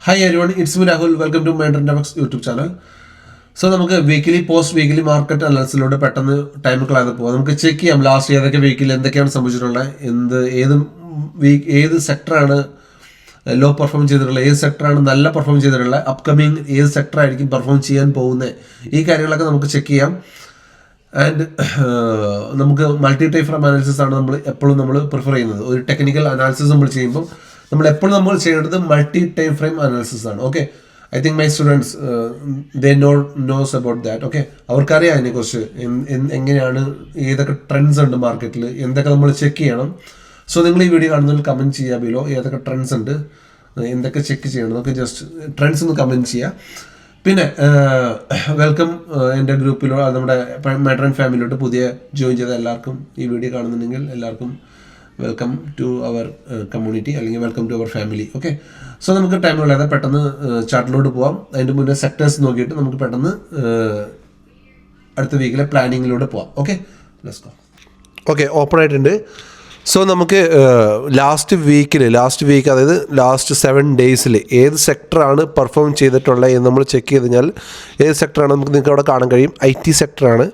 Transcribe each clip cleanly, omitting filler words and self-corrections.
Hi everyone, it's me Rahul. Welcome to my Internet YouTube channel. So നമുക്ക് weekly post weekly market അനാലിസിലൂടെ പെട്ടെന്ന് time കളയാതെ പോകാം. നമുക്ക് check ചെയ്യാം ലാസ്റ്റ് ഏതൊക്കെ വീക്കിൽ എന്തൊക്കെയാണ് സംഭവിച്ചിട്ടുള്ളത്, ഏത് സെക്ടറാണ് ലോ പെർഫോം ചെയ്തിട്ടുള്ളത്, ഏത് സെക്ടറാണ് നല്ല പെർഫോം ചെയ്തിട്ടുള്ളത്, അപ്കമിങ് ഏത് സെക്ടറായിരിക്കും പെർഫോം ചെയ്യാൻ പോകുന്നത്, ഈ കാര്യങ്ങളൊക്കെ നമുക്ക് ചെക്ക് ചെയ്യാം. ആൻഡ് നമുക്ക് മൾട്ടി ടൈം ഫ്രെയിം അനാലിസിസ് ആണ് എപ്പോഴും നമ്മൾ പ്രിഫർ ചെയ്യുന്നത്. ഒരു ടെക്നിക്കൽ അനാലിസിസ് നമ്മൾ ചെയ്യുമ്പോൾ നമ്മൾ ചെയ്യേണ്ടത് മൾട്ടി ടൈം ഫ്രെയിം അനാലിസിസ് ആണ്. Okay, I think my students they knows about that. Okay, അവർക്കറിയാം അതിനെക്കുറിച്ച് എങ്ങനെയാണ്, ഏതൊക്കെ ട്രെൻഡ്സ് ഉണ്ട് മാർക്കറ്റിൽ, എന്തൊക്കെ നമ്മൾ ചെക്ക് ചെയ്യണം. സോ നിങ്ങൾ ഈ വീഡിയോ കാണുന്നതിൽ കമൻറ്റ് ചെയ്യുക ബിലോ ഏതൊക്കെ ട്രെൻഡ്സ് ഉണ്ട്, എന്തൊക്കെ ചെക്ക് ചെയ്യണം, നമുക്ക് ജസ്റ്റ് ട്രെൻഡ്സ് ഒന്ന് കമൻറ്റ് ചെയ്യുക. പിന്നെ വെൽക്കം എൻ്റെ ഗ്രൂപ്പിലോ നമ്മുടെ മാട്രൻ ഫാമിലിയിലോട്ട് പുതിയ ജോയിൻ ചെയ്ത എല്ലാവർക്കും ഈ വീഡിയോ കാണുന്നുണ്ടെങ്കിൽ എല്ലാവർക്കും വെൽക്കം ടു അവർ കമ്മ്യൂണിറ്റി അല്ലെങ്കിൽ welcome to our family. Okay, so നമുക്ക് ടൈം ഉള്ളത് പെട്ടെന്ന് ചാർട്ടിലോട്ട് പോവാം. അതിൻ്റെ മുന്നേ സെക്ടേഴ്സ് നോക്കിയിട്ട് നമുക്ക് പെട്ടെന്ന് അടുത്ത വീക്കിലെ പ്ലാനിങ്ങിലൂടെ പോവാം. Okay, let's go. Okay, open ആയിട്ടുണ്ട്. സോ നമുക്ക് ലാസ്റ്റ് വീക്ക് അതായത് ലാസ്റ്റ് 7 ഡേയ്സിൽ ഏത് സെക്ടറാണ് പെർഫോം ചെയ്തിട്ടുള്ളത് എന്ന് നമ്മൾ ചെക്ക് ചെയ്ത് കഴിഞ്ഞാൽ ഏത് സെക്ടറാണ് നിങ്ങൾക്ക് അവിടെ കാണാൻ കഴിയും. IT സെക്ടറാണ്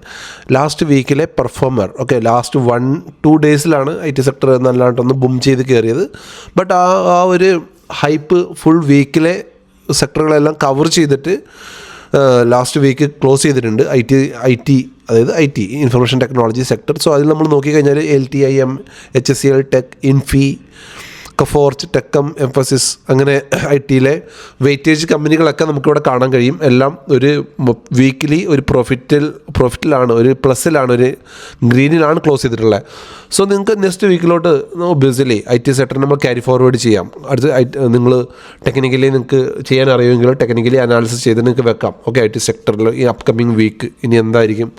ലാസ്റ്റ് വീക്കിലെ പെർഫോമർ. ഓക്കെ, ലാസ്റ്റ് 1-2 ഡേയ്സിലാണ് IT സെക്ടർ നല്ലതായിട്ടൊന്ന് ബും ചെയ്ത് കയറിയത്. ബട്ട് ആ ഒരു ഹൈപ്പ് ഫുൾ വീക്കിലെ സെക്ടറുകളെല്ലാം കവർ ചെയ്തിട്ട് ലാസ്റ്റ് വീക്ക് ക്ലോസ് ചെയ്തിട്ടുണ്ട് അതായത് IT information technology sector. So അതിൽ നമ്മൾ നോക്കിക്കഴിഞ്ഞാൽ LTIM, HCL tech, Infy, Coforge, TechM, Mphasis, അങ്ങനെ ITയിലെ വെയിറ്റേജ് കമ്പനികളൊക്കെ നമുക്കിവിടെ കാണാൻ കഴിയും. എല്ലാം ഒരു വീക്കിലി ഒരു പ്രോഫിറ്റിലാണ്, ഒരു പ്ലസ്സിലാണ്, ഒരു ഗ്രീനിലാണ് ക്ലോസ് ചെയ്തിട്ടുള്ളത്. സോ നിങ്ങൾക്ക് നെക്സ്റ്റ് വീക്കിലോട്ട് ഒബ്വിയസ്ലി IT സെക്ടർ നമ്മൾ ക്യാരി ഫോർവേഡ് ചെയ്യാം. അടുത്ത് നിങ്ങൾ ടെക്നിക്കലി നിങ്ങൾക്ക് ചെയ്യാൻ അറിയുമെങ്കിൽ ടെക്നിക്കലി അനാലിസിസ് ചെയ്ത് നിങ്ങൾക്ക് വെക്കാം. ഓക്കെ, IT സെക്ടറിൽ ഈ അപ്കമിങ് വീക്ക് ഇനി എന്തായിരിക്കും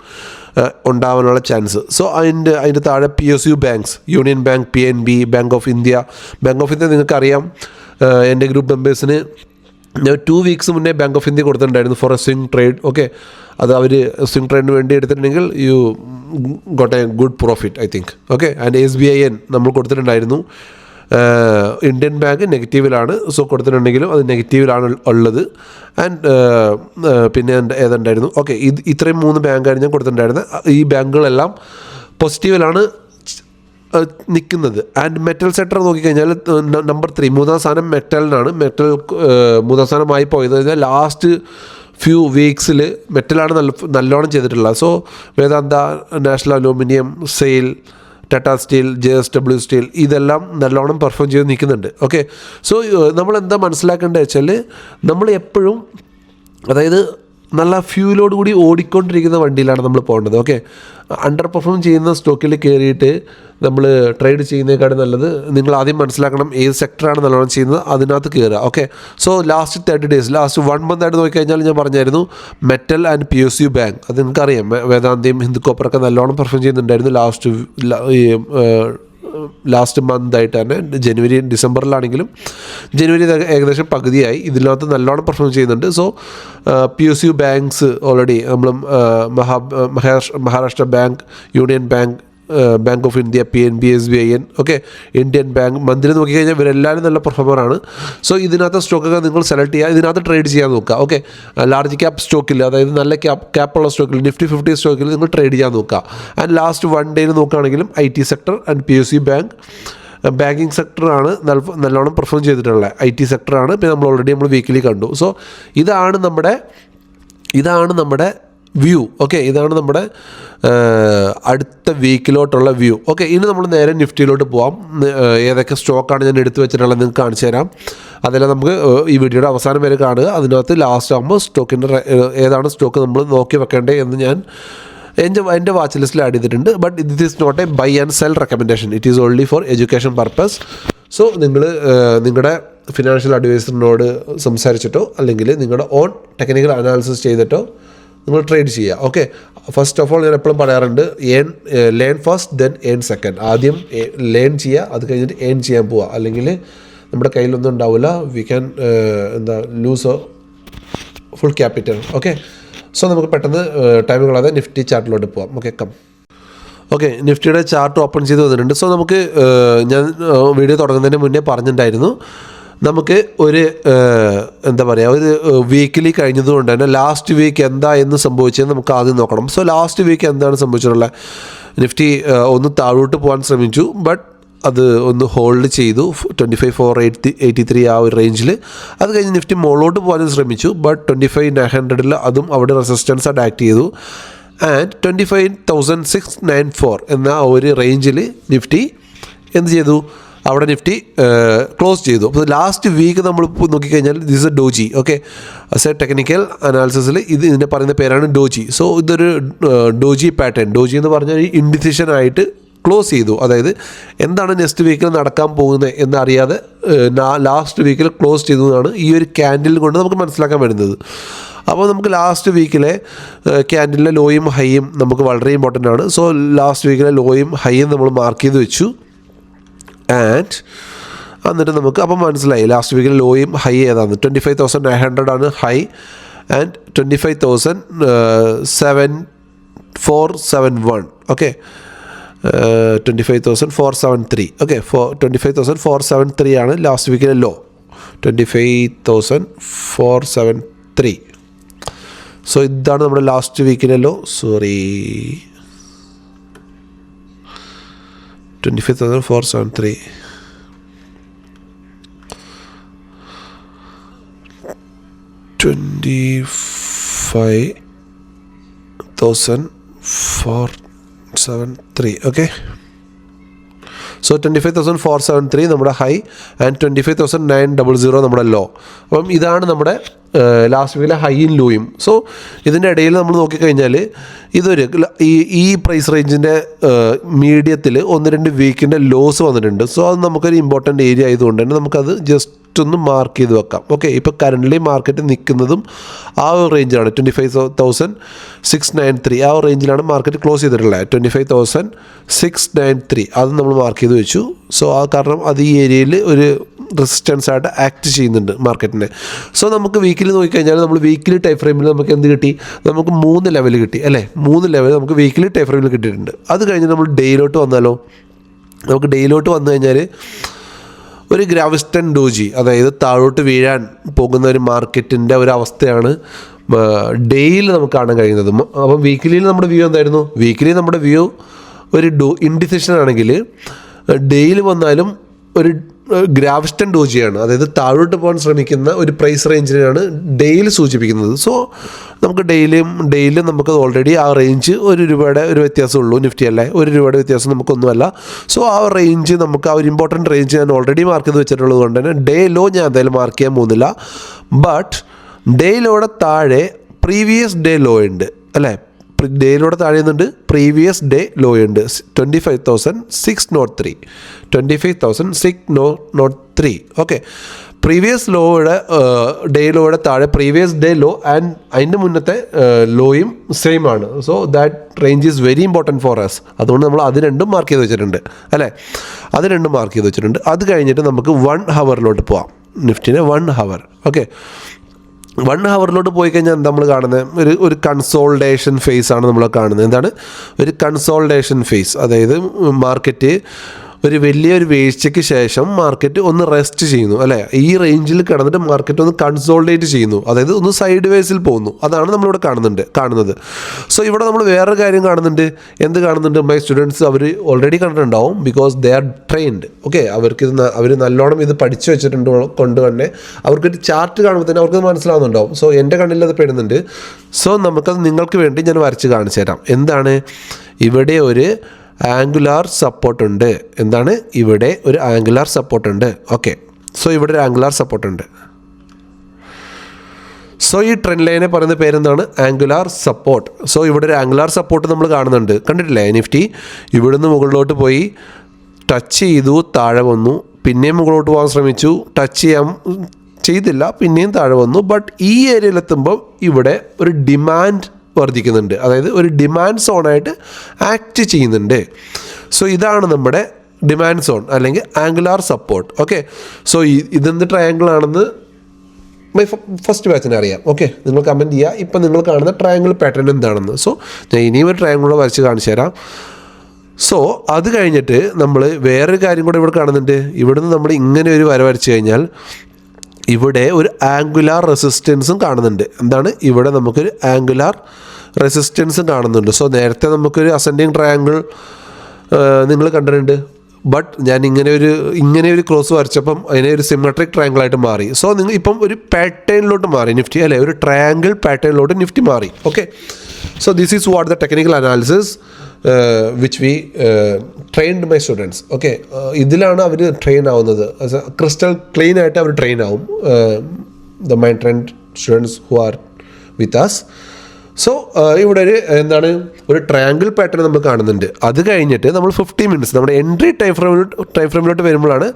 ഉണ്ടാവാനുള്ള ചാൻസ്. സോ അതിൻ്റെ താഴെ PSU banks, union bank, PNB, bank of India നിങ്ങൾക്കറിയാം. എൻ്റെ ഗ്രൂപ്പ് മെമ്പേഴ്സിന് ഞാൻ 2 വീക്സ് മുന്നേ ബാങ്ക് ഓഫ് ഇന്ത്യ കൊടുത്തിട്ടുണ്ടായിരുന്നു for a swing trade. Okay, അത് അവർ സ്വിംഗ് ട്രേഡിന് വേണ്ടി എടുത്തിട്ടുണ്ടെങ്കിൽ you got a good profit I think. Okay, and SBIN നമ്മൾ കൊടുത്തിട്ടുണ്ടായിരുന്നു. ഇന്ത്യൻ ബാങ്ക് നെഗറ്റീവിലാണ്, സോ കൊടുത്തിട്ടുണ്ടെങ്കിലും അത് നെഗറ്റീവിലാണ് ഉള്ളത്. ആൻഡ് പിന്നെ ഏതുണ്ടായിരുന്നു. ഓക്കെ, ഇത്രയും 3 ബാങ്കാണ് ഞാൻ കൊടുത്തിട്ടുണ്ടായിരുന്നത്. ഈ ബാങ്കുകളെല്ലാം പോസിറ്റീവിലാണ് നിൽക്കുന്നത്. ആൻഡ് മെറ്റൽ സെക്ടർ നോക്കിക്കഴിഞ്ഞാൽ നമ്പർ 3 മൂന്നാം സ്ഥാനം മെറ്റലിനാണ്. മെറ്റൽ മൂന്നാം സ്ഥാനമായി പോയത് കഴിഞ്ഞാൽ ലാസ്റ്റ് ഫ്യൂ വീക്സിൽ മെറ്റലാണ് നല്ലോണം ചെയ്തിട്ടുള്ളത്. So Vedanta, national aluminium, SAIL, Tata steel, JSW steel ഇതെല്ലാം നല്ലോണം പെർഫോം ചെയ്ത് നിൽക്കുന്നുണ്ട്. ഓക്കെ, സോ നമ്മളെന്താ മനസ്സിലാക്കേണ്ടത് വെച്ചാൽ നമ്മൾ എപ്പോഴും അതായത് നല്ല ഫ്യൂലോട് കൂടി ഓടിക്കൊണ്ടിരിക്കുന്ന വണ്ടിയിലാണ് നമ്മൾ പോകേണ്ടത്. ഓക്കെ, അണ്ടർ പെർഫോം ചെയ്യുന്ന സ്റ്റോക്കിൽ കയറിയിട്ട് നമ്മൾ ട്രേഡ് ചെയ്യുന്നതിനേക്കാളും നല്ലത് നിങ്ങൾ ആദ്യം മനസ്സിലാക്കണം ഏത് സെക്ടറാണ് നല്ലോണം ചെയ്യുന്നത്, അതിനകത്ത് കയറുക. Okay, so last 30 days, last 1 month ആയിട്ട് നോക്കിക്കഴിഞ്ഞാൽ ഞാൻ പറഞ്ഞായിരുന്നു മെറ്റൽ ആൻഡ് PSU ബാങ്ക്, അത് നിങ്ങൾക്കറിയാം. വേദാന്തയും ഹിന്ദു കോപ്പറൊക്കെ നല്ലോണം പെർഫോം ചെയ്യുന്നുണ്ടായിരുന്നു ലാസ്റ്റ് മന്ത് ആയിട്ട് തന്നെ. ഡിസംബറിലാണെങ്കിലും ജനുവരി ഏകദേശം പകുതിയായി, ഇതിനകത്ത് നല്ലോണം പെർഫോം ചെയ്യുന്നുണ്ട്. സോ PSU ബാങ്ക്സ് ഓൾറെഡി നമ്മൾ Maharashtra bank, union bank, bank of India, PNB, SBIN, okay, Indian bank മന്തിൽ നോക്കിക്കഴിഞ്ഞാൽ ഇവരെല്ലാവരും നല്ല പെർഫോമറാണ്. സോ ഇതിനകത്ത് സ്റ്റോക്കൊക്കെ നിങ്ങൾ സെലക്ട് ചെയ്യുക, ഇതിനകത്ത് ട്രേഡ് ചെയ്യാൻ നോക്കുക. ഓക്കെ, ലാർജ് ക്യാപ്പ് സ്റ്റോക്കിൽ, അതായത് നല്ല ക്യാപ്പുള്ള സ്റ്റോക്കിൽ, Nifty 50 സ്റ്റോക്കിൽ നിങ്ങൾ ട്രേഡ് ചെയ്യാൻ നോക്കുക. ആൻഡ് ലാസ്റ്റ് 1 ഡേയിൽ നോക്കുകയാണെങ്കിലും IT sector and PSU bank, banking സെക്ടറാണ് നല്ലോണം പെർഫോം ചെയ്തിട്ടുള്ളത്. IT സെക്ടറാണ് പിന്നെ നമ്മൾ വീക്കിലി കണ്ടു. സോ ഇതാണ് നമ്മുടെ വ്യൂ. ഓക്കെ, ഇതാണ് നമ്മുടെ അടുത്ത വീക്കിലോട്ടുള്ള വ്യൂ. ഓക്കെ, ഇനി നമ്മൾ നേരെ നിഫ്റ്റിയിലോട്ട് പോവാം. ഏതൊക്കെ സ്റ്റോക്കാണ് ഞാൻ എടുത്തു വെച്ചിട്ടുള്ളത് നിങ്ങൾക്ക് കാണിച്ചു തരാം. അതെല്ലാം നമുക്ക് ഈ വീഡിയോയുടെ അവസാനം വരെ കാണുക. അതിനകത്ത് ലാസ്റ്റ് ആകുമ്പോൾ സ്റ്റോക്കിൻ്റെ ഏതാണ് സ്റ്റോക്ക് നമ്മൾ നോക്കി വെക്കേണ്ടത് എന്ന് ഞാൻ എൻ്റെ വാച്ച് ലിസ്റ്റിൽ ആഡ് ചെയ്തിട്ടുണ്ട്. But this is not a buy and sell recommendation, it is only for education purpose. So നിങ്ങൾ നിങ്ങളുടെ ഫിനാൻഷ്യൽ അഡ്വൈസറിനോട് സംസാരിച്ചിട്ടോ അല്ലെങ്കിൽ നിങ്ങളുടെ ഓൺ ടെക്നിക്കൽ അനാലിസിസ് ചെയ്തിട്ടോ നിങ്ങൾ ട്രേഡ് ചെയ്യുക. ഓക്കെ, ഫസ്റ്റ് ഓഫ് ഓൾ ഞാൻ എപ്പോഴും പറയാറുണ്ട്, learn first then earn second. ആദ്യം ലേൺ ചെയ്യുക, അത് കഴിഞ്ഞിട്ട് ഏൺ ചെയ്യാൻ പോവുക. അല്ലെങ്കിൽ നമ്മുടെ കയ്യിലൊന്നും ഉണ്ടാവില്ല, we can loose full capital. Okay, so നമുക്ക് പെട്ടെന്ന് ടൈം കളയാതെ നിഫ്റ്റി ചാർട്ടിലോട്ട് പോവാം. ഓക്കെ, നിഫ്റ്റിയുടെ ചാർട്ട് ഓപ്പൺ ചെയ്ത് വന്നിട്ടുണ്ട്. സോ നമുക്ക് ഞാൻ വീഡിയോ തുടങ്ങുന്നതിന് മുന്നേ പറഞ്ഞിട്ടുണ്ടായിരുന്നു നമുക്ക് ഒരു എന്താ പറയുക ഒരു വീക്കിലി കഴിഞ്ഞതുകൊണ്ട് തന്നെ ലാസ്റ്റ് വീക്ക് എന്താ എന്ന് സംഭവിച്ചത് നമുക്ക് ആദ്യം നോക്കണം. സോ ലാസ്റ്റ് വീക്ക് എന്താണ് സംഭവിച്ചിട്ടുള്ളത്? നിഫ്റ്റി ഒന്ന് താഴോട്ട് പോകാൻ ശ്രമിച്ചു, ബട്ട് അത് ഒന്ന് ഹോൾഡ് ചെയ്തു 25,483 ആ ഒരു റേഞ്ചിൽ. അത് കഴിഞ്ഞ് നിഫ്റ്റി മുകളിലോട്ട് പോകാനും ശ്രമിച്ചു, ബട്ട് 25,900 അതും അവിടെ റെസിസ്റ്റൻസ് ആയിട്ട് ആക്ട് ചെയ്തു. ആൻഡ് 25,694 എന്ന ഒരു റേഞ്ചിൽ നിഫ്റ്റി എന്ത് ചെയ്തു? അവിടെ നിഫ്റ്റി ക്ലോസ് ചെയ്തു. അപ്പോൾ ലാസ്റ്റ് വീക്ക് നമ്മൾ നോക്കിക്കഴിഞ്ഞാൽ this a doji. Okay, as a technical അനാലിസിസിൽ ഇതിനെ പറയുന്ന പേരാണ് ഡോജി. സോ ഇതൊരു ഡോജി പാറ്റേൺ. ഡോജി എന്ന് പറഞ്ഞാൽ ഇൻഡിസിഷൻ ആയിട്ട് ക്ലോസ് ചെയ്തു. അതായത് എന്താണ് നെക്സ്റ്റ് വീക്കിൽ നടക്കാൻ പോകുന്നത് എന്നറിയാതെ ലാസ്റ്റ് വീക്കിൽ ക്ലോസ് ചെയ്തതാണ് ഈ ഒരു ക്യാൻഡിൽ കൊണ്ട് നമുക്ക് മനസ്സിലാക്കാൻ വരുന്നത്. അപ്പോൾ നമുക്ക് ലാസ്റ്റ് വീക്കിലെ ക്യാൻഡിലിലെ ലോയും ഹൈയും നമുക്ക് വളരെ ഇമ്പോർട്ടൻ്റ് ആണ്. സോ ലാസ്റ്റ് വീക്കിലെ ലോയും ഹൈയും നമ്മൾ മാർക്ക് ചെയ്ത് വെച്ചു. ആൻഡ് എന്നിട്ട് നമുക്ക് അപ്പം മനസ്സിലായി ലാസ്റ്റ് വീക്കിൽ ലോയും ഹൈ ഏതാണ്. 25,900 ആണ് ഹൈ ആൻഡ് 25,471. ഓക്കെ, 25,473. ഓക്കെ, 25,473 ആണ് ലാസ്റ്റ് വീക്കിലെ ലോ. 25,473. സോ ഇതാണ് നമ്മുടെ ലാസ്റ്റ് വീക്കിലെ ലോ. 25,473. 25,473. ഓക്കെ, സോ 25,473 നമ്മുടെ ഹൈ ആൻഡ് 25,900 നമ്മുടെ ലോ. അപ്പം ഇതാണ് നമ്മുടെ ലാസ്റ്റ് വീക്കിലെ ഹൈയും ലോയും. സോ ഇതിൻ്റെ ഇടയിൽ നമ്മൾ നോക്കിക്കഴിഞ്ഞാൽ ഇതൊരു ഈ പ്രൈസ് റേഞ്ചിൻ്റെ മീഡിയത്തിൽ 1-2 വീക്കിൻ്റെ ലോസ് വന്നിട്ടുണ്ട്. സോ അത് നമുക്കൊരു ഇമ്പോർട്ടൻ്റ് ഏരിയ ആയതുകൊണ്ട് തന്നെ നമുക്കത് ജസ്റ്റ് ഒന്ന് മാർക്ക് ചെയ്ത് വെക്കാം. ഓക്കെ, ഇപ്പോൾ കറൻ്റ്ലി മാർക്കറ്റ് നിൽക്കുന്നതും ആ ഒരു റേഞ്ചാണ് 25,693. ആ ഒരു റേഞ്ചിലാണ് മാർക്കറ്റ് ക്ലോസ് ചെയ്തിട്ടുള്ളത്. 25,693 അത് നമ്മൾ മാർക്ക് ചെയ്ത് വെച്ചു. സോ ആ കാരണം അത് ഈ ഏരിയയിൽ ഒരു റെസിസ്റ്റൻസ് ആയിട്ട് ആക്ട് ചെയ്യുന്നുണ്ട് മാർക്കറ്റിനെ. സോ നമുക്ക് വീക്കിലി നോക്കിക്കഴിഞ്ഞാൽ നമ്മൾ വീക്കിലി ടൈം ഫ്രെയിമിൽ നമുക്ക് എന്ത് കിട്ടി? നമുക്ക് 3 ലെവൽ കിട്ടി അല്ലേ? 3 ലെവൽ നമുക്ക് വീക്കിലി ടൈം ഫ്രെയിമിൽ കിട്ടിയിട്ടുണ്ട്. അത് കഴിഞ്ഞ് നമ്മൾ ഡേയിലോട്ട് വന്നാലോ? നമുക്ക് ഡേയിലോട്ട് വന്നു കഴിഞ്ഞാൽ ഒരു ഗ്രാവിസ്റ്റൻ ഡോജി, അതായത് താഴോട്ട് വീഴാൻ പോകുന്ന ഒരു മാർക്കറ്റിൻ്റെ ഒരു അവസ്ഥയാണ് ഡേയിൽ നമുക്ക് കാണാൻ കഴിയുന്നത്. അപ്പം വീക്കിലിയിൽ നമ്മുടെ വ്യൂ എന്തായിരുന്നു? വീക്കിലി നമ്മുടെ വ്യൂ ഒരു ഇൻഡിസിഷൻ ആണെങ്കിൽ ഡേയിൽ വന്നാലും ഒരു ഗ്രാവിസ്റ്റൻ ഡോജിയാണ്. അതായത് താഴോട്ട് പോകാൻ ശ്രമിക്കുന്ന ഒരു പ്രൈസ് റേഞ്ചിനെയാണ് ഡെയിൽ സൂചിപ്പിക്കുന്നത്. സോ നമുക്ക് ഡെയിലും നമുക്ക് ഓൾറെഡി ആ റേഞ്ച് 1 രൂപയുടെ ഒരു വ്യത്യാസമുള്ളൂ. നിഫ്റ്റി അല്ലേ, 1 രൂപയുടെ വ്യത്യാസം നമുക്കൊന്നുമല്ല. സോ ആ റേഞ്ച് നമുക്ക് ആ ഒരു ഇമ്പോർട്ടൻറ്റ് റേഞ്ച് ഞാൻ ഓൾറെഡി മാർക്ക് ചെയ്ത് വെച്ചിട്ടുള്ളത് കൊണ്ട് തന്നെ ഡേ ലോ ഞാൻ എന്തായാലും മാർക്ക് ചെയ്യാൻ പോകുന്നില്ല. ബട്ട് ഡേ ലോയുടെ താഴെ പ്രീവിയസ് ഡേ ലോ ഉണ്ട് അല്ലേ? ഡേയിലൂടെ താഴെയുന്നുണ്ട്, പ്രീവിയസ് ഡേ ലോ ഉണ്ട് 25,603. 25,603. ഓക്കെ, പ്രീവിയസ് ലോയുടെ ഡേ ലോയുടെ താഴെ പ്രീവിയസ് ഡേ ലോ ആൻഡ് അതിൻ്റെ മുന്നത്തെ ലോയും സെയിം ആണ്. So that range is very important for us. അതുകൊണ്ട് നമ്മൾ അത് രണ്ടും മാർക്ക് ചെയ്ത് വെച്ചിട്ടുണ്ട് അല്ലേ? അത് രണ്ടും മാർക്ക് ചെയ്ത് വെച്ചിട്ടുണ്ട്. അത് കഴിഞ്ഞിട്ട് നമുക്ക് 1 ഹവറിലോട്ട് പോവാം. നിഫ്റ്റിനെ 1 ഹവർ. ഓക്കെ, 1 ഹവറിലോട്ട് പോയി കഴിഞ്ഞാൽ എന്താ നമ്മൾ കാണുന്നത്? ഒരു കൺസോൾട്ടേഷൻ ഫേസ് ആണ് നമ്മൾ കാണുന്നത്. എന്താണ് ഒരു കൺസോൾട്ടേഷൻ ഫേസ്? അതായത് മാർക്കറ്റ് ഒരു വലിയൊരു വീഴ്ചയ്ക്ക് ശേഷം മാർക്കറ്റ് ഒന്ന് റെസ്റ്റ് ചെയ്യുന്നു അല്ലേ? ഈ റേഞ്ചിൽ കിടന്നിട്ട് മാർക്കറ്റ് ഒന്ന് കൺസോൾട്ടേറ്റ് ചെയ്യുന്നു, അതായത് ഒന്ന് സൈഡ് വേസിൽ പോകുന്നു. അതാണ് നമ്മളിവിടെ കാണുന്നത്. സോ ഇവിടെ നമ്മൾ വേറൊരു കാര്യം കാണുന്നുണ്ട്. എന്ത് കാണുന്നുണ്ട്? മൈ സ്റ്റുഡൻസ് അവർ ഓൾറെഡി കണ്ടിട്ടുണ്ടാവും, because they are trained. Okay, അവർ നല്ലോണം ഇത് പഠിച്ചു വെച്ചിട്ടുണ്ട് കൊണ്ട് തന്നെ അവർക്കൊരു ചാർട്ട് കാണുമ്പോൾ തന്നെ അവർക്ക് മനസ്സിലാവുന്നുണ്ടാവും. സോ എൻ്റെ കണ്ണിൽ അത് പെടുന്നുണ്ട്. സോ നമുക്കത് നിങ്ങൾക്ക് വേണ്ടി ഞാൻ വരച്ച് കാണിച്ചു തരാം. എന്താണ് ഇവിടെ ഒരു ആംഗുലാർ സപ്പോർട്ട് ഉണ്ട്. എന്താണ് ഇവിടെ ഒരു ആംഗുലാർ സപ്പോർട്ട് ഉണ്ട്. ഓക്കെ, സോ ഇവിടെ ഒരു ആംഗുലാർ സപ്പോർട്ട് ഉണ്ട്. സോ ഈ ട്രെൻഡ് ലൈനെ പറയുന്ന പേരെന്താണ്? Angular support. സോ ഇവിടെ ഒരു ആംഗുലാർ സപ്പോർട്ട് നമ്മൾ കാണുന്നുണ്ട്. കണ്ടിട്ടില്ലേ? നിഫ്റ്റി ഇവിടുന്ന് മുകളിലോട്ട് പോയി ടച്ച് ചെയ്തു, താഴെ വന്നു, പിന്നെയും മുകളിലോട്ട് പോകാൻ ശ്രമിച്ചു, ടച്ച് ചെയ്തില്ല, പിന്നെയും താഴെ വന്നു. ബട്ട് ഈ ഏരിയയിലെത്തുമ്പോൾ ഇവിടെ ഒരു ഡിമാൻഡ് വർദ്ധിക്കുന്നുണ്ട്, അതായത് ഒരു ഡിമാൻഡ് സോണായിട്ട് ആക്ട് ചെയ്യുന്നുണ്ട്. സോ ഇതാണ് നമ്മുടെ ഡിമാൻഡ് സോൺ അല്ലെങ്കിൽ ആംഗുലാർ സപ്പോർട്ട്. ഓക്കെ, സോ ഇതെന്ത് ട്രയാങ്കിൾ ആണെന്ന് ഫസ്റ്റ് ബാച്ചിന് അറിയാം. ഓക്കെ, നിങ്ങൾ കമൻറ്റ് ചെയ്യുക ഇപ്പം നിങ്ങൾ കാണുന്ന ട്രയാങ്കിൾ പാറ്റേൺ എന്താണെന്ന്. സോ ഞാൻ ഇനിയും ഒരു ട്രയാങ്കിൾ വരച്ച് കാണിച്ചു തരാം. സോ അത് കഴിഞ്ഞിട്ട് നമ്മൾ വേറൊരു കാര്യം കൂടെ ഇവിടെ കാണുന്നുണ്ട്. ഇവിടുന്ന് നമ്മൾ ഇങ്ങനെ ഒരു വര വരച്ച് കഴിഞ്ഞാൽ ഇവിടെ ഒരു ആംഗുലാർ റെസിസ്റ്റൻസും കാണുന്നുണ്ട്. എന്താണ് ഇവിടെ നമുക്കൊരു ആംഗുലാർ റെസിസ്റ്റൻസും കാണുന്നുണ്ട്. സോ നേരത്തെ നമുക്കൊരു അസെൻഡിങ് ട്രയാങ്കിൾ നിങ്ങൾ കണ്ടിട്ടുണ്ട്. ബട്ട് ഞാൻ ഇങ്ങനെ ഒരു ക്രോസ് വരച്ചപ്പം അതിനെ ഒരു സിമെട്രിക് ട്രയാങ്കിൾ ആയിട്ട് മാറി. സോ നിങ്ങൾ ഇപ്പം ഒരു പാറ്റേണിലോട്ട് മാറി നിഫ്റ്റി, അല്ലേ, ഒരു ട്രയാങ്കിൾ പാറ്റേണിലോട്ട് നിഫ്റ്റി മാറി. Okay, so this is what the technical analysis which we trained my students. Okay, ഇതിലാണ് അവർ ട്രെയിൻ ആവുന്നത്. ക്രിസ്റ്റൽ ക്ലീൻ ആയിട്ട് അവർ ട്രെയിൻ ആവും, the Mind Trend students who are with us. So ഇവിടെ ഒരു ട്രയാങ്കിൾ പാറ്റേൺ നമ്മൾ കാണുന്നുണ്ട്. അത് കഴിഞ്ഞിട്ട് നമ്മൾ 50 മിനിറ്റ്സ് നമ്മുടെ എൻട്രി ടൈം ഫ്രെയിമിലോട്ട് വരുമ്പോഴാണ്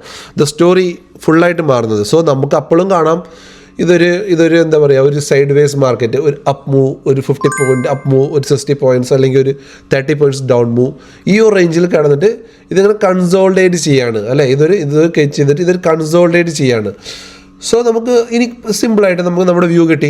ദ സ്റ്റോറി ഫുള്ളായിട്ട് മാറുന്നത്. സോ നമുക്ക് അപ്പോഴും കാണാം ഇതൊരു എന്താ പറയുക, ഒരു സൈഡ് വേസ് മാർക്കറ്റ്, ഒരു അപ്പ് മൂവ്, ഒരു 50 പോയിൻറ്റ് അപ്പ് മൂവ്, ഒരു 60 പോയിൻറ്റ്സ് അല്ലെങ്കിൽ ഒരു 30 പോയിൻറ്റ്സ് ഡൗൺ മൂവ്, ഈ ഒരു റേഞ്ചിൽ കിടന്നിട്ട് ഇതിങ്ങനെ കൺസോൾഡേറ്റ് ചെയ്യാണ്, അല്ലേ, ഇതൊരു കൺസോൾഡേറ്റ് ചെയ്യാണ്. സോ നമുക്ക് ഇനി സിമ്പിളായിട്ട് നമുക്ക് നമ്മുടെ വ്യൂ കിട്ടി.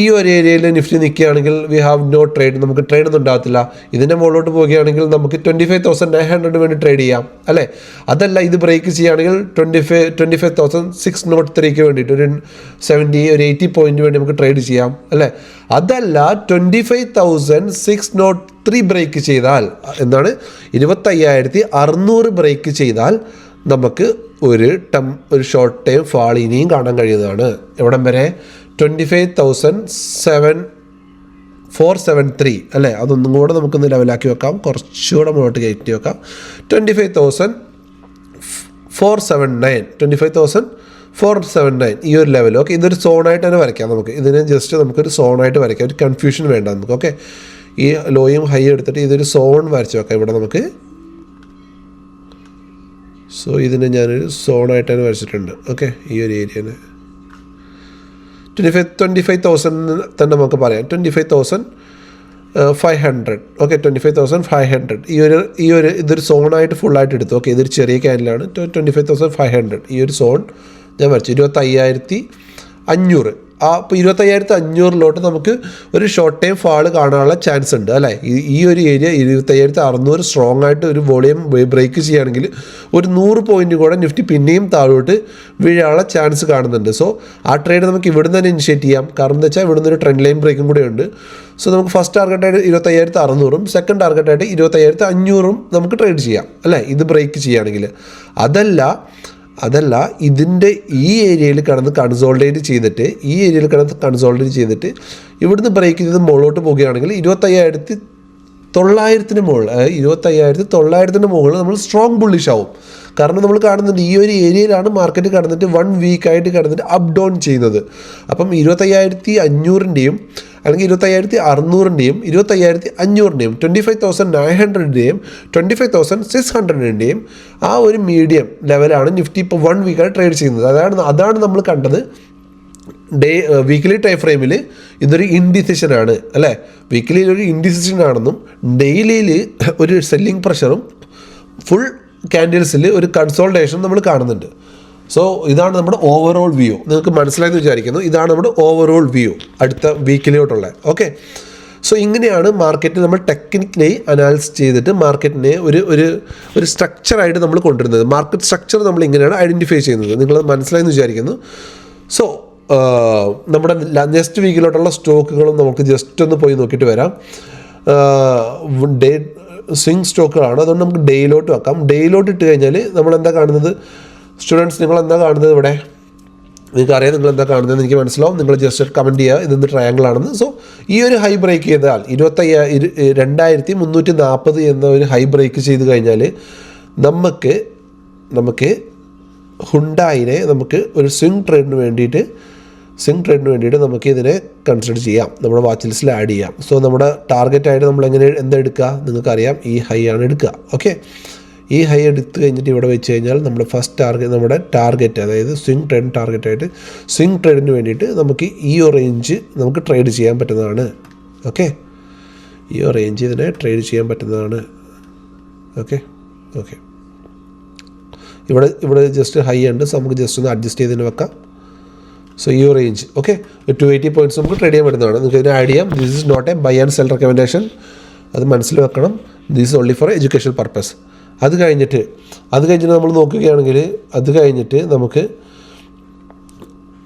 ഈ ഒരു ഏരിയയിൽ നിഫ്റ്റി നിൽക്കുകയാണെങ്കിൽ വി ഹാവ് നോ ട്രേഡ്, നമുക്ക് ട്രേഡ് ഒന്നും ഉണ്ടാകത്തില്ല. ഇതിൻ്റെ മുകളിലോട്ട് പോവുകയാണെങ്കിൽ നമുക്ക് 25,900 വേണ്ടി ട്രേഡ് ചെയ്യാം, അല്ലേ. അതല്ല, ഇത് ബ്രേക്ക് ചെയ്യുകയാണെങ്കിൽ 25,603 വേണ്ടിയിട്ട് ഒരു 80 പോയിൻറ്റ് വേണ്ടി നമുക്ക് ട്രേഡ് ചെയ്യാം, അല്ലേ. അതല്ല, 25,603 ബ്രേക്ക് ചെയ്താൽ എന്താണ്, 25,600 ബ്രേക്ക് ചെയ്താൽ നമുക്ക് ഒരു ഷോർട്ട് ടൈം ഫാൾ ഇനിയും കാണാൻ കഴിയുന്നതാണ്. എവിടം വരെ? 25,473, അല്ലേ. അതൊന്നും കൂടെ നമുക്കൊന്ന് ലെവലാക്കി വെക്കാം, കുറച്ചുകൂടെ മുന്നോട്ട് കയറ്റി വെക്കാം. 25,479 ഈ ഒരു ലെവൽ. ഓക്കെ, ഇതൊരു സോണായിട്ട് തന്നെ വരയ്ക്കാം നമുക്ക്. ഇതിനെ ജസ്റ്റ് നമുക്കൊരു സോണായിട്ട് വരയ്ക്കാം, ഒരു കൺഫ്യൂഷൻ വേണ്ട നമുക്ക്. ഓക്കെ, ഈ ലോയും ഹൈ എടുത്തിട്ട് ഇതൊരു സോൺ വരച്ച് വെക്കാം ഇവിടെ നമുക്ക്. സോ ഇതിനെ ഞാനൊരു സോണായിട്ട് തന്നെ വരച്ചിട്ടുണ്ട്. ഓക്കെ, ഈ ഒരു ഏരിയനെ 25,000 തന്നെ നമുക്ക് പറയാം. 25,500. ഓക്കെ, 25,500 ഈ ഒരു ഇതൊരു സോണായിട്ട് ഫുള്ളായിട്ട് എടുത്തു. ഓക്കെ, ഇതൊരു ചെറിയ ക്യാൻഡിലാണ്. 25,500 ഈ ഒരു സോൺ ഞാൻ വരച്ചു. 25,500. അപ്പോൾ 25,500 നമുക്ക് ഒരു ഷോർട്ട് ടൈം ഫാൾ കാണാനുള്ള ചാൻസ് ഉണ്ട്, അല്ലേ. ഈ ഒരു ഏരിയ 25,600 സ്ട്രോങ് ആയിട്ട് ഒരു വോളിയം ബ്രേക്ക് ചെയ്യുകയാണെങ്കിൽ ഒരു 100 പോയിൻറ്റ് കൂടെ നിഫ്റ്റി പിന്നെയും താഴോട്ട് വീഴാനുള്ള ചാൻസ് കാണുന്നുണ്ട്. സോ ആ ട്രേഡ് നമുക്ക് ഇവിടുന്ന് തന്നെ ഇനിഷ്യേറ്റ് ചെയ്യാം. കാരണം എന്താ വെച്ചാൽ ഇവിടുന്ന് ഒരു ട്രെൻഡ് ലൈൻ ബ്രേക്കും കൂടെ ഉണ്ട്. സോ നമുക്ക് ഫസ്റ്റ് ടാർഗറ്റായിട്ട് 25,600 സെക്കൻഡ് ടാർഗറ്റായിട്ട് 25,500 നമുക്ക് ട്രേഡ് ചെയ്യാം, അല്ലേ, ഇത് ബ്രേക്ക് ചെയ്യുകയാണെങ്കിൽ. അതല്ല ഇതിൻ്റെ ഈ ഏരിയയിൽ കിടന്ന് കൺസോൾഡേറ്റ് ചെയ്തിട്ട് ഇവിടുന്ന് ബ്രേക്ക് ചെയ്ത് മുകളിലോട്ട് പോവുകയാണെങ്കിൽ 25,900 മുകളിൽ, 25,900 മുകളിൽ നമ്മൾ സ്ട്രോങ് ബുള്ളിഷ് ആവും. കാരണം നമ്മൾ കാണുന്നുണ്ട് ഈ ഒരു ഏരിയയിലാണ് മാർക്കറ്റ് കിടന്നിട്ട് 1 വീക്കായിട്ട് കിടന്നിട്ട് അപ്പ് ഡൗൺ ചെയ്യുന്നത്. അപ്പം 25,500ൻ്റെയും അല്ലെങ്കിൽ 25,600ൻ്റെയും 25,500ൻ്റെയും 25,900ൻ്റെയും 25,600ൻ്റെയും ആ ഒരു മീഡിയം ലെവലാണ് നിഫ്റ്റി ഇപ്പോൾ 1 വീക്കായിട്ട് ട്രേഡ് ചെയ്യുന്നത്. അതാണ് നമ്മൾ കണ്ടത്. വീക്കിലി ടൈം ഫ്രെയിമിൽ ഇതൊരു ഇൻഡിസിഷനാണ്, അല്ലേ. വീക്കിലിയിൽ ഒരു ഇൻഡിസിഷൻ ആണെന്നും ഡെയിലിയിൽ ഒരു സെല്ലിംഗ് പ്രഷറും ഫുൾ ക്യാൻഡിൽസിൽ ഒരു കൺസോൾട്ടേഷൻ നമ്മൾ കാണുന്നുണ്ട്. സോ ഇതാണ് നമ്മുടെ ഓവറോൾ വ്യൂ. നിങ്ങൾക്ക് മനസ്സിലായെന്ന് വിചാരിക്കുന്നു. ഇതാണ് നമ്മുടെ ഓവറോൾ വ്യൂ അടുത്ത വീക്കിലോട്ടുള്ള. ഓക്കെ, സോ ഇങ്ങനെയാണ് മാർക്കറ്റ് നമ്മൾ ടെക്നിക്കലി അനാലിസിസ് ചെയ്തിട്ട് മാർക്കറ്റിനെ ഒരു സ്ട്രക്ചറായിട്ട് നമ്മൾ കൊണ്ടുവരുന്നത്. മാർക്കറ്റ് സ്ട്രക്ചർ നമ്മൾ ഇങ്ങനെയാണ് ഐഡൻറ്റിഫൈ ചെയ്യുന്നത്. നിങ്ങളത് മനസ്സിലായെന്ന് വിചാരിക്കുന്നു. സോ നമ്മുടെ നെക്സ്റ്റ് വീക്കിലോട്ടുള്ള സ്റ്റോക്കുകളും നമുക്ക് ജസ്റ്റ് ഒന്ന് പോയി നോക്കിയിട്ട് വരാം. സ്വിംഗ് സ്റ്റോക്കുകളാണ്, അതുകൊണ്ട് നമുക്ക് ഡേയിലോട്ട് വെക്കാം. ഡേയിലോട്ട് ഇട്ട് കഴിഞ്ഞാൽ നമ്മളെന്താ കാണുന്നത്? സ്റ്റുഡൻസ്, നിങ്ങളെന്താ കാണുന്നത്? ഇവിടെ നിങ്ങൾക്കറിയാം നിങ്ങളെന്താ കാണുന്നതെന്ന് എനിക്ക് മനസ്സിലാവും. നിങ്ങൾ ജസ്റ്റ് കമൻറ്റ് ചെയ്യുക ഇതൊന്ന് ട്രയാങ്കിൾ ആണെന്ന്. സോ ഈ ഒരു ഹൈ ബ്രേക്ക് ചെയ്താൽ 22,340 എന്ന ഒരു ഹൈ ബ്രേക്ക് ചെയ്ത് കഴിഞ്ഞാൽ നമുക്ക് ഹുണ്ടായിനെ നമുക്ക് ഒരു സ്വിംഗ് ട്രേഡിന് വേണ്ടിയിട്ട് നമുക്ക് ഇതിനെ കൺസിഡർ ചെയ്യാം, നമ്മുടെ വാച്ച് ലിസ്റ്റിൽ ആഡ് ചെയ്യാം. സോ നമ്മുടെ ടാർഗറ്റായിട്ട് നമ്മൾ എന്താ എടുക്കുക? നിങ്ങൾക്കറിയാം, ഈ ഹൈ ആണ് എടുക്കുക. ഓക്കെ, ഈ ഹൈ എടുത്ത് കഴിഞ്ഞിട്ട് ഇവിടെ വെച്ച് കഴിഞ്ഞാൽ നമ്മുടെ നമ്മുടെ ടാർഗറ്റ്, അതായത് സ്വിംഗ് ട്രേഡ് ടാർഗറ്റായിട്ട് സ്വിംഗ് ട്രേഡിന് വേണ്ടിയിട്ട് നമുക്ക് ഈ റേഞ്ച് നമുക്ക് ട്രേഡ് ചെയ്യാൻ പറ്റുന്നതാണ്. ഓക്കെ, ഈ റേഞ്ച് ഇതിനെ ട്രേഡ് ചെയ്യാൻ പറ്റുന്നതാണ്. ഓക്കെ, ഇവിടെ ജസ്റ്റ് ഹൈ ഉണ്ട്. സോ നമുക്ക് ജസ്റ്റ് ഒന്ന് അഡ്ജസ്റ്റ് ചെയ്തതിന് വെക്കാം. സോ ഈ റേഞ്ച് ഓക്കെ 280 പോയിൻറ്റ്സ് നമുക്ക് ട്രേഡ് ചെയ്യാൻ പറ്റുന്നതാണ്. നിങ്ങൾക്ക് ഇതിനെ ആഡ് ചെയ്യാം. This is not a buy and sell recommendation, അത് മനസ്സിൽ വെക്കണം. This is only for education purpose. അത് കഴിഞ്ഞിട്ട് നമ്മൾ നോക്കുകയാണെങ്കിൽ നമുക്ക്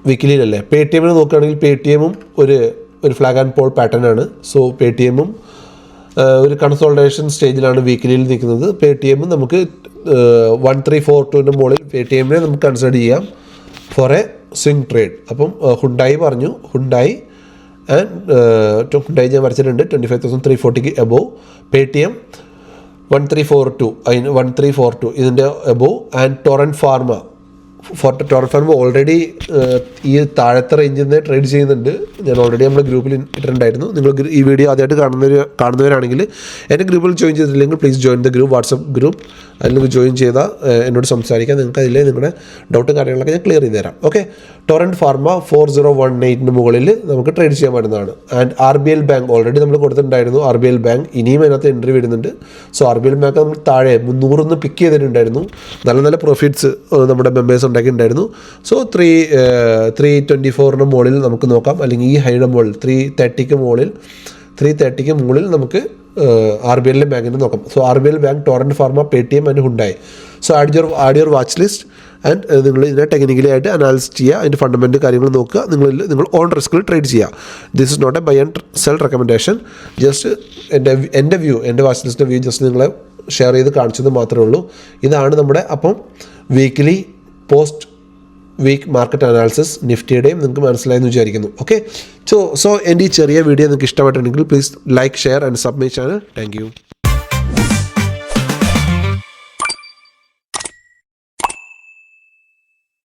വീക്കിലിയിലല്ലേ. പേ ടി എമ്മിന് നോക്കുകയാണെങ്കിൽ പേ ടി എമ്മും ഒരു ഫ്ലാഗ് ആൻഡ് പോൾ പാറ്റേൺ ആണ്. സോ പേ ടി എമ്മും ഒരു കൺസോൾട്ടേഷൻ സ്റ്റേജിലാണ് വീക്കിലിയിൽ നിൽക്കുന്നത്. പേ ടി എമ്മും നമുക്ക് 1342 മുകളിൽ പേ ടി എമ്മിനെ നമുക്ക് കൺസിഡർ ചെയ്യാം ഫോർ എ സ്വിംഗ് ട്രേഡ്. അപ്പം ഹുണ്ടായി പറഞ്ഞു, ഹുണ്ടായി ഞാൻ വരച്ചിട്ടുണ്ട് 25,340 എബോവ്. പേ ടി എം 1342 ഇതിൻ്റെ above. And torrent pharma already ഈ താഴത്തെ റേഞ്ചിൽ നിന്ന് ട്രേഡ് ചെയ്യുന്നുണ്ട്. ഞാൻ ഓൾറെഡി നമ്മുടെ ഗ്രൂപ്പിൽ ഇട്ടിട്ടുണ്ടായിരുന്നു. നിങ്ങൾ ഈ വീഡിയോ ആദ്യമായിട്ട് കാണുന്നവരാണെങ്കിൽ എൻ്റെ ഗ്രൂപ്പിൽ ജോയിൻ ചെയ്തിട്ടില്ലെങ്കിൽ please join the group, WhatsApp group. അതിൽ നിങ്ങൾക്ക് ജോയിൻ ചെയ്താൽ എന്നോട് സംസാരിക്കാം. നിങ്ങൾക്ക് അതിൽ നിങ്ങളുടെ ഡൗട്ടും കാര്യങ്ങളൊക്കെ ഞാൻ ക്ലിയർ ചെയ്ത് തരാം. ഓക്കെ, ടൊറൻറ്റ് ഫാർമ 4018 മുകളിൽ നമുക്ക് ട്രേഡ് ചെയ്യാൻ പറ്റുന്നതാണ്. ആൻഡ് RBL ബാങ്ക് ഓൾറെഡി നമ്മൾ കൊടുത്തിട്ടുണ്ടായിരുന്നു. RBL ബാങ്ക് ഇനിയും അതിനകത്ത് എൻട്രി വരുന്നുണ്ട്. സോ RBL ബാങ്ക് നമ്മൾ താഴെ 300 പിക്ക് ചെയ്തിട്ടുണ്ടായിരുന്നു. നല്ല പ്രോഫിറ്റ്സ് നമ്മുടെ മെമ്പേഴ്സ് ഉണ്ടാക്കിയിട്ടുണ്ടായിരുന്നു. സോ 324 മുകളിൽ നമുക്ക് നോക്കാം, അല്ലെങ്കിൽ ഈ ഹൈയുടെ മുകളിൽ 330 മുകളിൽ നമുക്ക് RBL ബാങ്കിന് നോക്കാം. So RBL bank, torrent pharma, pay T M and Hyundai. So add your watch list and നിങ്ങൾ ഇതിനെ ടെക്നിക്കലി ആയിട്ട് അനാലിസിസ് ചെയ്യുക. അതിൻ്റെ ഫണ്ടമെൻ്റ് കാര്യങ്ങൾ നോക്കുക. നിങ്ങൾ ഓൺ റിസ്കിൽ ട്രേഡ് ചെയ്യുക. This is not a buy and sell recommendation. Just എൻ്റെ വാച്ച് ലിസ്റ്റിൻ്റെ വ്യൂ ജസ്റ്റ് നിങ്ങളെ ഷെയർ ചെയ്ത് കാണിച്ചത് മാത്രമേ ഉള്ളൂ. ഇതാണ് നമ്മുടെ അപ്പം weekly post week market analysis നിഫ്റ്റിയുടെയും നിങ്ങൾക്ക് മനസ്സിലായെന്ന് വിചാരിക്കുന്നു. ഓക്കെ, സോ എൻ്റെ ഈ ചെറിയ വീഡിയോ നിങ്ങൾക്ക് ഇഷ്ടമായിട്ടുണ്ടെങ്കിൽ please like, share and sub my channel. Thank you.